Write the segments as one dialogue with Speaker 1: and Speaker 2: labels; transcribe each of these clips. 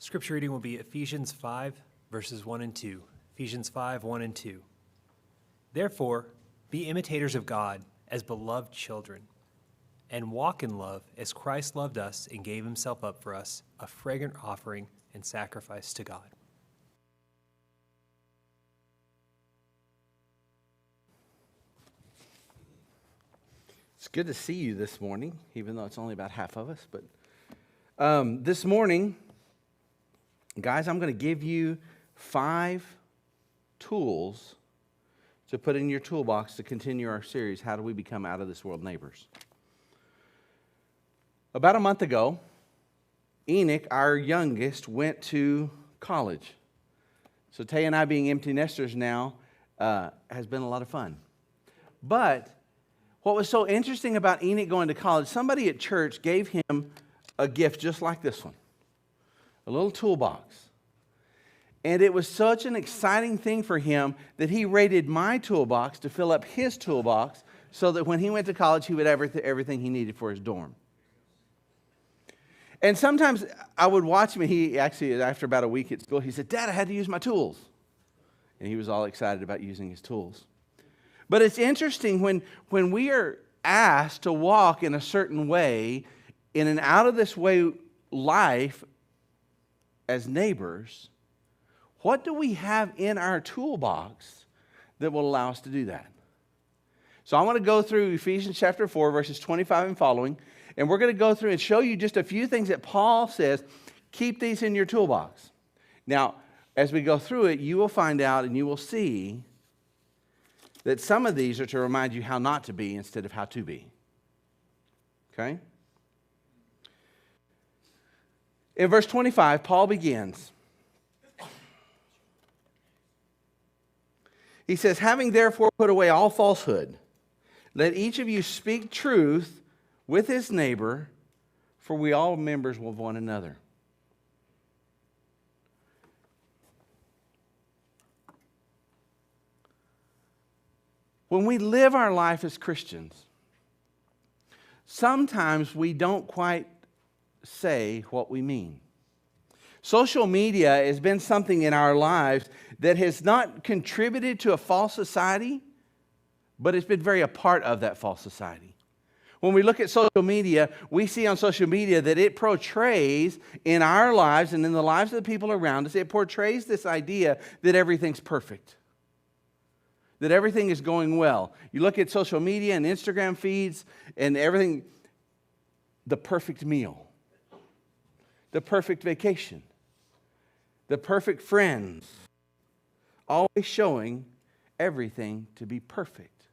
Speaker 1: Scripture reading will be Ephesians 5, verses 1 and 2. Ephesians 5, 1 and 2. Therefore, be imitators of God as beloved children, and walk in love as Christ loved us and gave himself up for us, a fragrant offering and sacrifice to God.
Speaker 2: It's good to see you this morning, even though it's only about half of us. But this morning, guys, I'm going to give you 5 tools to put in your toolbox to continue our series, How Do We Become Out of This World Neighbors? About a month ago, Enoch, our youngest, went to college. So Tay and I, being empty nesters now, has been a lot of fun. But what was so interesting about Enoch going to college, somebody at church gave him a gift just like this one, a little toolbox. And it was such an exciting thing for him that he raided my toolbox to fill up his toolbox so that when he went to college, he would have everything he needed for his dorm. And sometimes I would watch him, and he actually, after about a week at school, he said, "Dad, I had to use my tools." And he was all excited about using his tools. But it's interesting when we are asked to walk in a certain way, in an out-of-this-way life as neighbors, what do we have in our toolbox that will allow us to do that? So I want to go through Ephesians chapter 4, verses 25 and following, and we're going to go through and show you just a few things that Paul says, keep these in your toolbox. Now, as we go through it, you will find out and you will see that some of these are to remind you how not to be instead of how to be. Okay? In verse 25, Paul begins. He says, having therefore put away all falsehood, let each of you speak truth with his neighbor, for we all members of one another. When we live our life as Christians, sometimes we don't quite say what we mean. Social media has been something in our lives that has not contributed to a false society, but it's been very a part of that false society. When we look at social media, we see on social media that it portrays in our lives and in the lives of the people around us, it portrays this idea that everything's perfect, that everything is going well. You look at social media and Instagram feeds and everything, the perfect meal, the perfect vacation, the perfect friends, always showing everything to be perfect.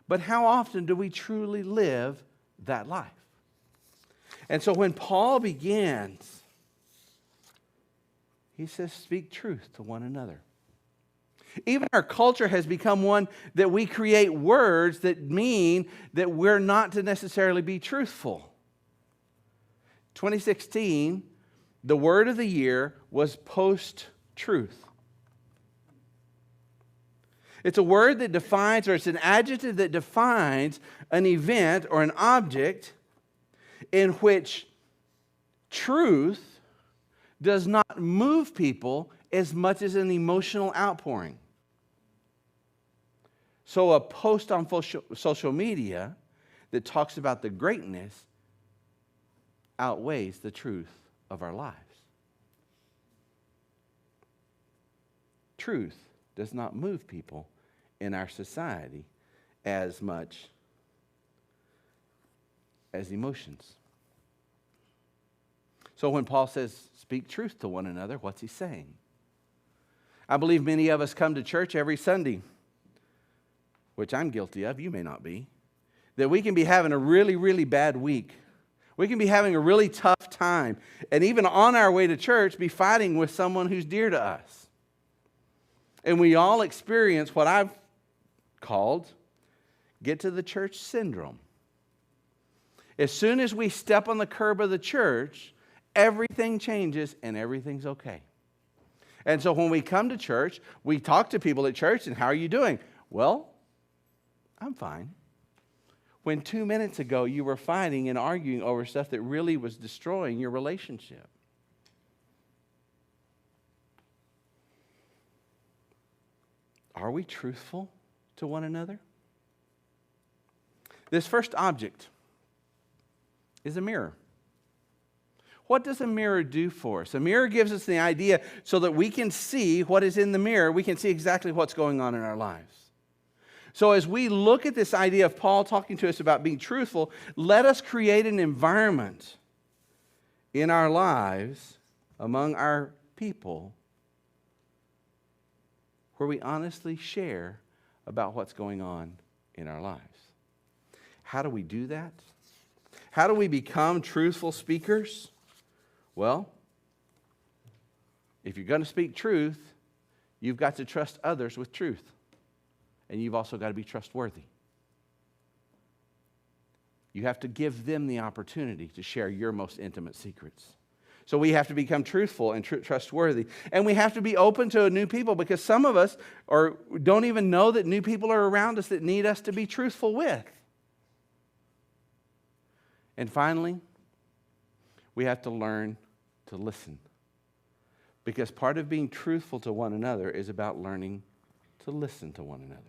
Speaker 2: But how often do we truly live that life? And so when Paul begins, he says, speak truth to one another. Even our culture has become one that we create words that mean that we're not to necessarily be truthful. 2016, the word of the year was post-truth. It's a word that defines, or it's an adjective that defines an event or an object in which truth does not move people as much as an emotional outpouring. So a post on social media that talks about the greatness outweighs the truth of our lives. Truth does not move people in our society as much as emotions. So when Paul says, speak truth to one another, what's he saying? I believe many of us come to church every Sunday, which I'm guilty of, you may not be, that we can be having a really, really bad week. We can be having a really tough time, and even on our way to church, be fighting with someone who's dear to us. And we all experience what I've called get to the church syndrome. As soon as we step on the curb of the church, everything changes and everything's okay. And so when we come to church, we talk to people at church, and how are you doing? Well, I'm fine. When 2 minutes ago you were fighting and arguing over stuff that really was destroying your relationship. are we truthful to one another? This first object is a mirror. What does a mirror do for us? A mirror gives us the idea so that we can see what is in the mirror. We can see exactly what's going on in our lives. So as we look at this idea of Paul talking to us about being truthful, let us create an environment in our lives, among our people, where we honestly share about what's going on in our lives. How do we do that? How do we become truthful speakers? Well, if you're going to speak truth, you've got to trust others with truth. And you've also got to be trustworthy. You have to give them the opportunity to share your most intimate secrets. So we have to become truthful and trustworthy. And we have to be open to new people, because some of us don't even know that new people are around us that need us to be truthful with. And finally, we have to learn to listen. Because part of being truthful to one another is about learning to listen to one another.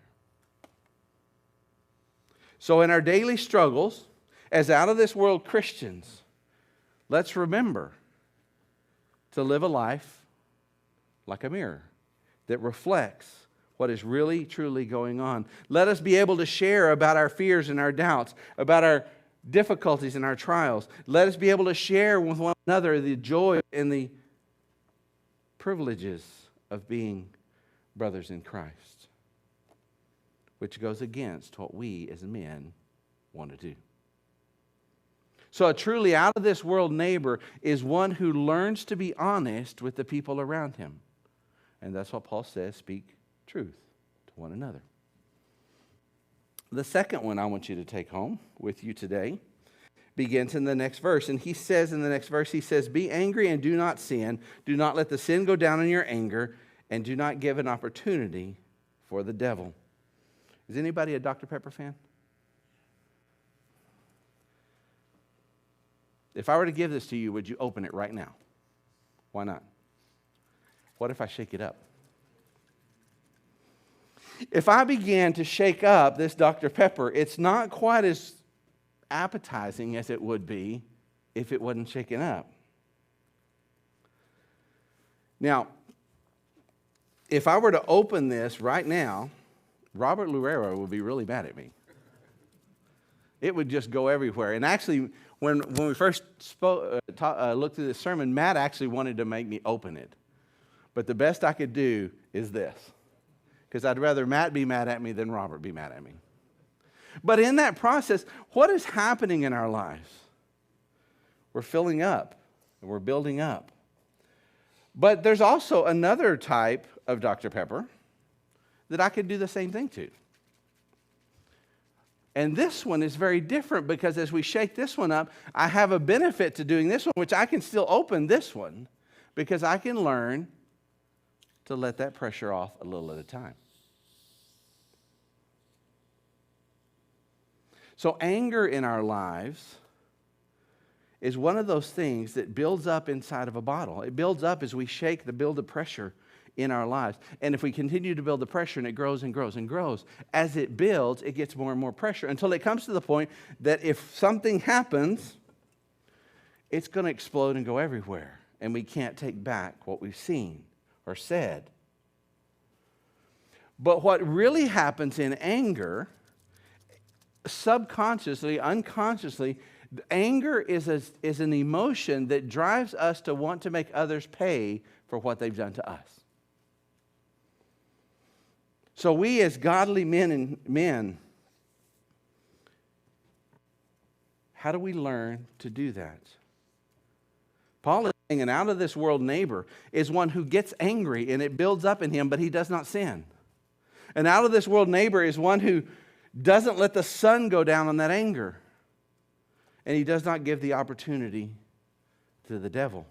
Speaker 2: So in our daily struggles, as out of this world Christians, let's remember to live a life like a mirror that reflects what is really, truly going on. Let us be able to share about our fears and our doubts, about our difficulties and our trials. Let us be able to share with one another the joy and the privileges of being brothers in Christ, which goes against what we as men want to do. So a truly out of this world neighbor is one who learns to be honest with the people around him. And that's what Paul says, speak truth to one another. The second one I want you to take home with you today begins in the next verse. And he says in the next verse, he says, be angry and do not sin. Do not let the sin go down in your anger, and do not give an opportunity for the devil. Is anybody a Dr. Pepper fan? If I were to give this to you, would you open it right now? Why not? What if I shake it up? If I began to shake up this Dr. Pepper, it's not quite as appetizing as it would be if it wasn't shaken up. Now, if I were to open this right now, Robert Lurero would be really mad at me. It would just go everywhere. And actually, when we first looked through this sermon, Matt actually wanted to make me open it. But the best I could do is this, because I'd rather Matt be mad at me than Robert be mad at me. But in that process, what is happening in our lives? We're filling up, and we're building up. But there's also another type of Dr. Pepper that I could do the same thing to. And this one is very different, because as we shake this one up, I have a benefit to doing this one, which I can still open this one, because I can learn to let that pressure off a little at a time. So anger in our lives is one of those things that builds up inside of a bottle. It builds up as we shake the build of pressure in our lives. And if we continue to build the pressure, and it grows and grows and grows, as it builds, it gets more and more pressure until it comes to the point that if something happens, it's going to explode and go everywhere. And we can't take back what we've seen or said. But what really happens in anger, subconsciously, unconsciously, anger is an emotion that drives us to want to make others pay for what they've done to us. So we as godly men, how do we learn to do that? Paul is saying an out of this world neighbor is one who gets angry and it builds up in him, but he does not sin. An out of this world neighbor is one who doesn't let the sun go down on that anger. And he does not give the opportunity to the devil.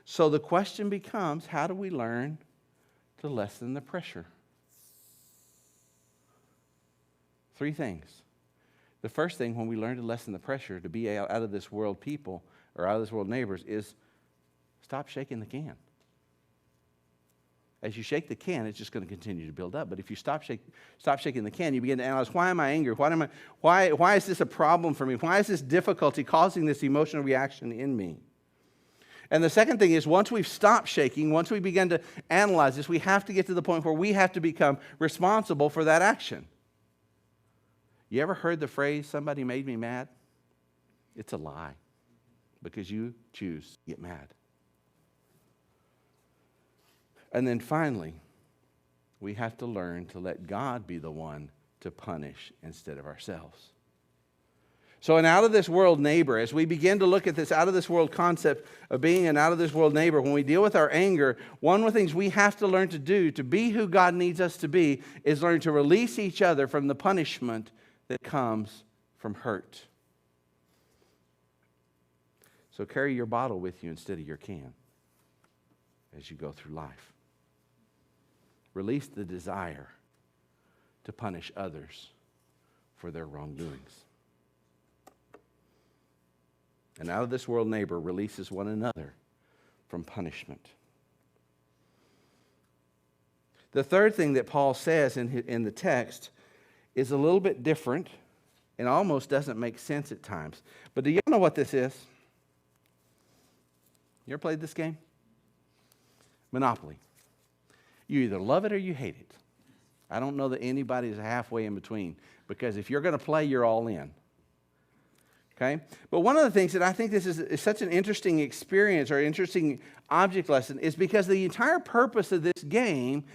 Speaker 2: So the question becomes, how do we learn to lessen the pressure? 3 things. The first thing, when we learn to lessen the pressure to be out of this world people or out of this world neighbors, is stop shaking the can. As you shake the can, it's just going to continue to build up. But if you stop shaking the can, you begin to analyze, why am I angry? Why is this a problem for me? Why is this difficulty causing this emotional reaction in me? And the second thing is, once we've stopped shaking, once we begin to analyze this, we have to get to the point where we have to become responsible for that action. You ever heard the phrase, somebody made me mad? It's a lie, because you choose to get mad. And then finally, we have to learn to let God be the one to punish instead of ourselves. So an out-of-this-world neighbor, as we begin to look at this out-of-this-world concept of being an out-of-this-world neighbor, when we deal with our anger, one of the things we have to learn to do to be who God needs us to be is learn to release each other from the punishment that comes from hurt. So carry your bottle with you instead of your can as you go through life. Release the desire to punish others for their wrongdoings. An out-of-this-world neighbor releases one another from punishment. The third thing that Paul says in the text is a little bit different and almost doesn't make sense at times. But do you know what this is? You ever played this game? Monopoly. You either love it or you hate it. I don't know that anybody's halfway in between, because if you're going to play, you're all in. Okay? But one of the things that I think this is such an interesting experience or interesting object lesson is because the entire purpose of this game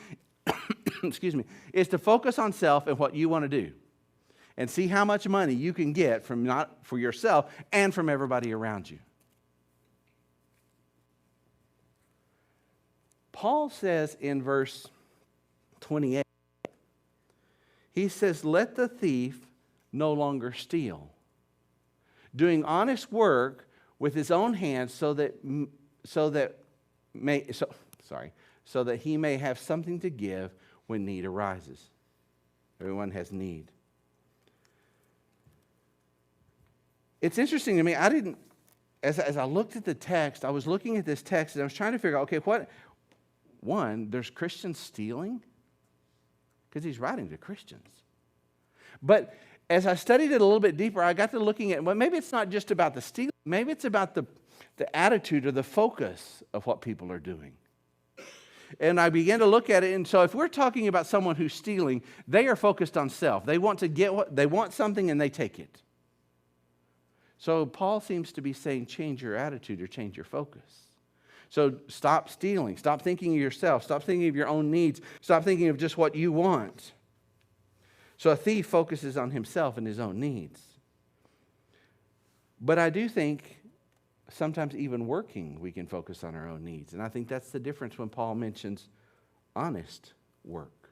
Speaker 2: excuse me, is to focus on self and what you want to do and see how much money you can get from not for yourself and from everybody around you. Paul says in verse 28, he says, let the thief no longer steal, doing honest work with his own hands so that he may have something to give when need arises. Everyone has need. It's interesting to me, as I looked at the text, I was looking at this text and I was trying to figure out, okay, there's Christians stealing? Because he's writing to Christians. But as I studied it a little bit deeper, I got to looking at, well, maybe it's not just about the stealing. Maybe it's about the attitude or the focus of what people are doing. And I began to look at it, and so if we're talking about someone who's stealing, they are focused on self. They want to get they want something and they take it. So Paul seems to be saying, change your attitude or change your focus. So stop stealing. Stop thinking of yourself. Stop thinking of your own needs. Stop thinking of just what you want. So a thief focuses on himself and his own needs. But I do think sometimes even working, we can focus on our own needs. And I think that's the difference when Paul mentions honest work.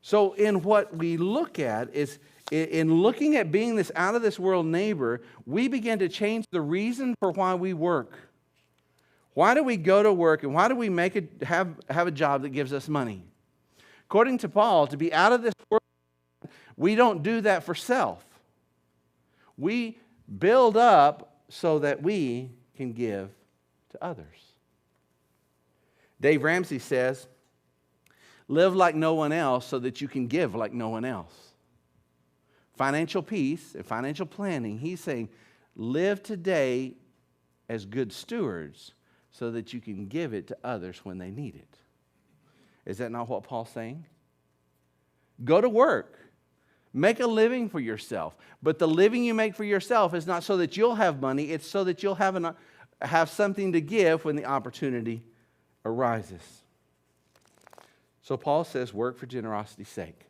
Speaker 2: So in what we look at is, in looking at being this out-of-this-world neighbor, we begin to change the reason for why we work. Why do we go to work, and why do we have a job that gives us money? According to Paul, to be out of this world, we don't do that for self. We build up so that we can give to others. Dave Ramsey says, live like no one else so that you can give like no one else. Financial peace and financial planning, he's saying, live today as good stewards so that you can give it to others when they need it. Is that not what Paul's saying? Go to work. Make a living for yourself. But the living you make for yourself is not so that you'll have money. It's so that you'll have something to give when the opportunity arises. So Paul says, work for generosity's sake.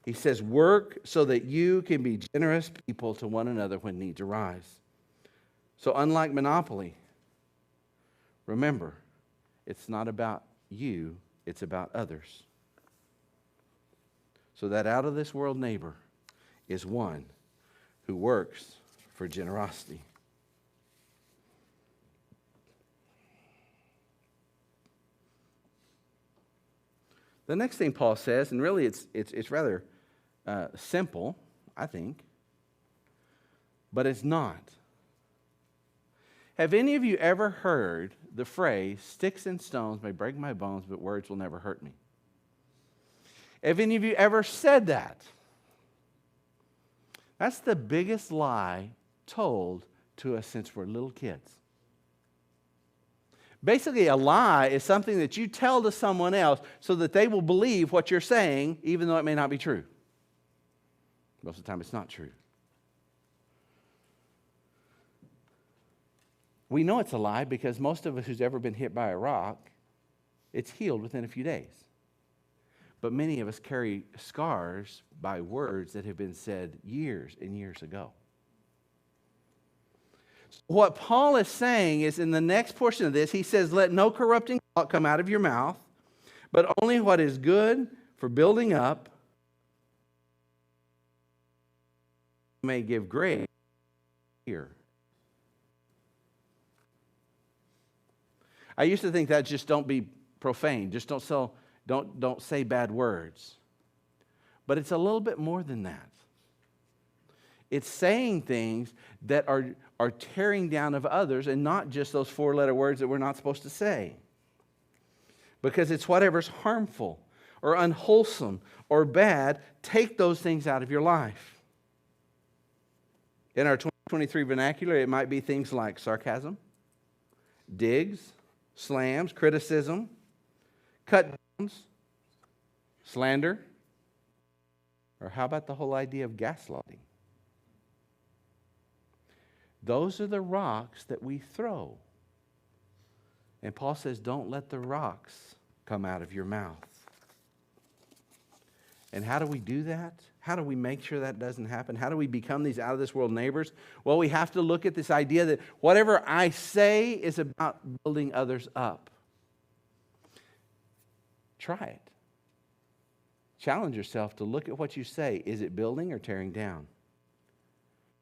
Speaker 2: He says, work so that you can be generous people to one another when needs arise. So unlike Monopoly, remember, it's not about you, it's about others. So that out-of-this-world neighbor is one who works for generosity. The next thing Paul says, and really it's rather simple, I think, but it's not. Have any of you ever heard the phrase, sticks and stones may break my bones, but words will never hurt me? Have any of you ever said that? That's the biggest lie told to us since we're little kids. Basically, a lie is something that you tell to someone else so that they will believe what you're saying, even though it may not be true. Most of the time, it's not true. We know it's a lie because most of us who's ever been hit by a rock, it's healed within a few days. But many of us carry scars by words that have been said years and years ago. What Paul is saying is in the next portion of this, he says, let no corrupting thought come out of your mouth, but only what is good for building up, may give grace here. I used to think that just don't be profane, just don't say bad words. But it's a little bit more than that. It's saying things that are tearing down of others and not just those four-letter words that we're not supposed to say. Because it's whatever's harmful or unwholesome or bad, take those things out of your life. In our 2023 vernacular, it might be things like sarcasm, digs, slams, criticism, cut-downs, slander, or how about the whole idea of gaslighting? Those are the rocks that we throw. And Paul says, don't let the rocks come out of your mouth. And how do we do that? How do we make sure that doesn't happen? How do we become these out-of-this-world neighbors? Well, we have to look at this idea that whatever I say is about building others up. Try it. Challenge yourself to look at what you say. Is it building or tearing down?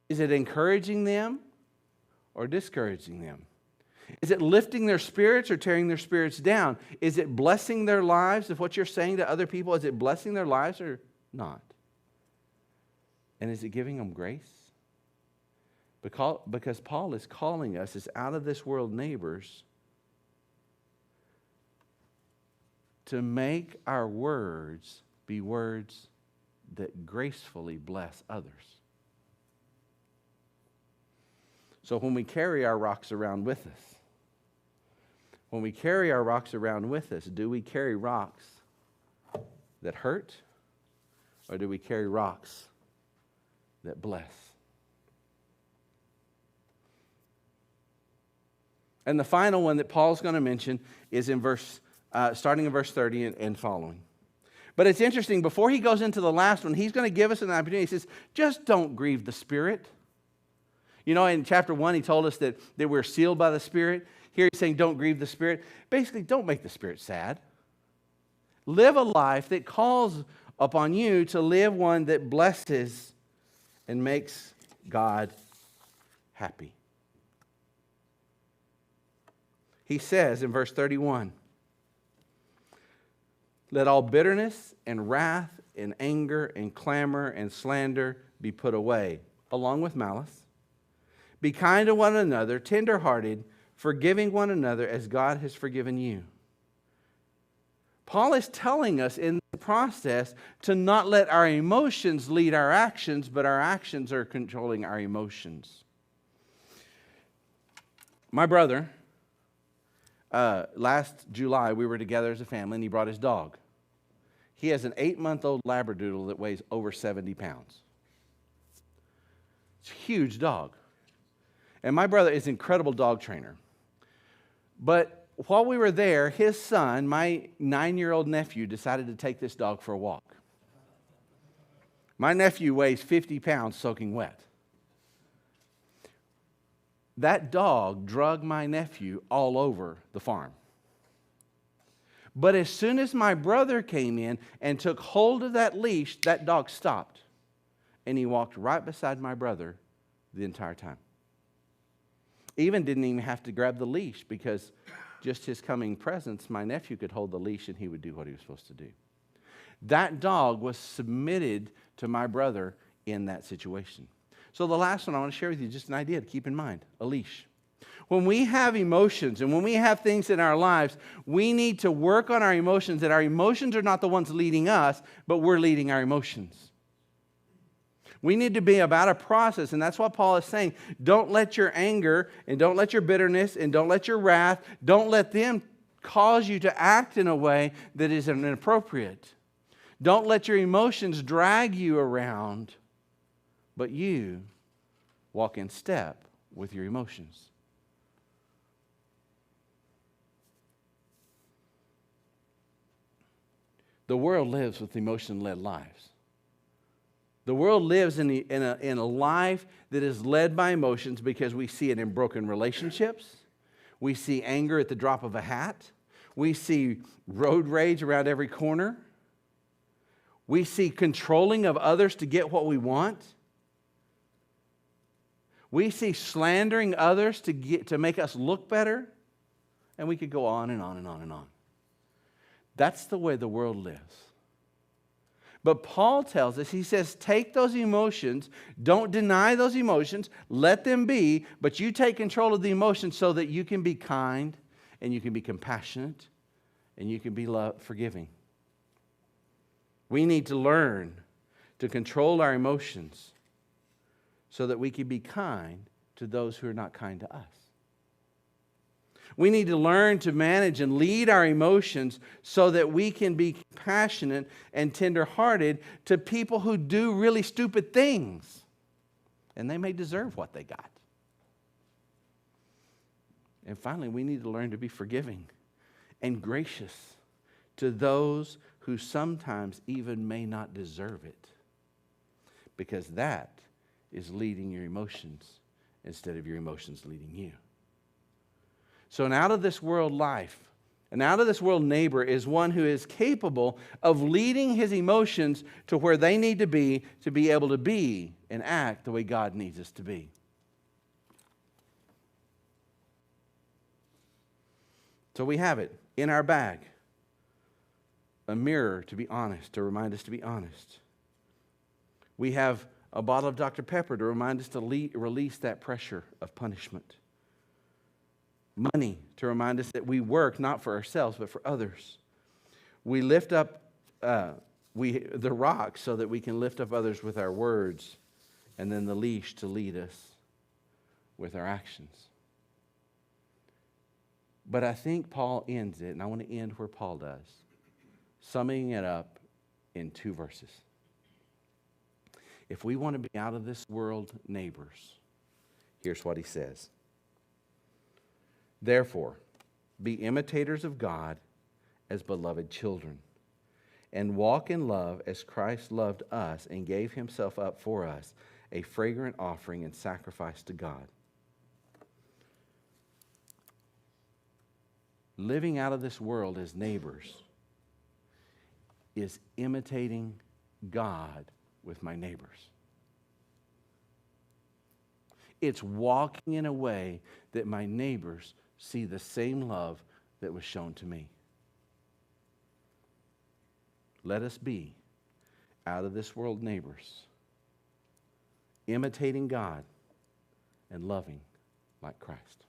Speaker 2: Is it encouraging them or discouraging them? Is it lifting their spirits or tearing their spirits down? Is it blessing their lives? If what you're saying to other people, is it blessing their lives or not? And is it giving them grace? Because Paul is calling us as out-of-this-world neighbors to make our words be words that gracefully bless others. So when we carry our rocks around with us, do we carry rocks that hurt, or do we carry rocks that bless? And the final one that Paul's going to mention is in starting in verse 30 and following. But it's interesting, before he goes into the last one, he's going to give us an opportunity. He says, just don't grieve the Spirit. You know, in chapter 1, he told us that we're sealed by the Spirit. Here he's saying, don't grieve the Spirit. Basically, don't make the Spirit sad. Live a life that calls upon you to live one that blesses and makes God happy. He says in verse 31, let all bitterness and wrath and anger and clamor and slander be put away, along with malice. Be kind to one another, tender-hearted, forgiving one another as God has forgiven you. Paul is telling us in the process to not let our emotions lead our actions, but our actions are controlling our emotions. My brother, last July, we were together as a family, and he brought his dog. He has an 8-month-old Labradoodle that weighs over 70 pounds. It's a huge dog. And my brother is an incredible dog trainer. But while we were there, his son, my 9-year-old nephew, decided to take this dog for a walk. My nephew weighs 50 pounds soaking wet. That dog drugged my nephew all over the farm. But as soon as my brother came in and took hold of that leash, that dog stopped. And he walked right beside my brother the entire time. Didn't even have to grab the leash, because just his coming presence, my nephew could hold the leash and he would do what he was supposed to do. That dog was submitted to my brother in that situation. So the last one I want to share with you, just an idea to keep in mind, a leash. When we have emotions and when we have things in our lives, we need to work on our emotions, that our emotions are not the ones leading us, but we're leading our emotions. We need to be about a process, and that's what Paul is saying. Don't let your anger and don't let your bitterness and don't let your wrath, don't let them cause you to act in a way that is inappropriate. Don't let your emotions drag you around, but you walk in step with your emotions. The world lives with emotion-led lives. The world lives in a life that is led by emotions because we see it in broken relationships. We see anger at the drop of a hat. We see road rage around every corner. We see controlling of others to get what we want. We see slandering others to make us look better. And we could go on and on and on and on. That's the way the world lives. But Paul tells us, he says, take those emotions, don't deny those emotions, let them be, but you take control of the emotions so that you can be kind and you can be compassionate and you can be forgiving. We need to learn to control our emotions so that we can be kind to those who are not kind to us. We need to learn to manage and lead our emotions so that we can be compassionate and tenderhearted to people who do really stupid things. And they may deserve what they got. And finally, we need to learn to be forgiving and gracious to those who sometimes even may not deserve it. Because that is leading your emotions instead of your emotions leading you. So an out-of-this-world life, an out-of-this-world neighbor is one who is capable of leading his emotions to where they need to be able to be and act the way God needs us to be. So we have it in our bag. A mirror to be honest, to remind us to be honest. We have a bottle of Dr. Pepper to remind us to release that pressure of punishment. Money to remind us that we work not for ourselves but for others. We lift up the rock so that we can lift up others with our words, and then the leash to lead us with our actions. But I think Paul ends it, and I want to end where Paul does, summing it up in 2 verses. If we want to be out of this world neighbors, here's what he says. Therefore, be imitators of God as beloved children, and walk in love as Christ loved us and gave himself up for us, a fragrant offering and sacrifice to God. Living out of this world as neighbors is imitating God with my neighbors. It's walking in a way that my neighbors see the same love that was shown to me. Let us be out of this world neighbors, imitating God and loving like Christ.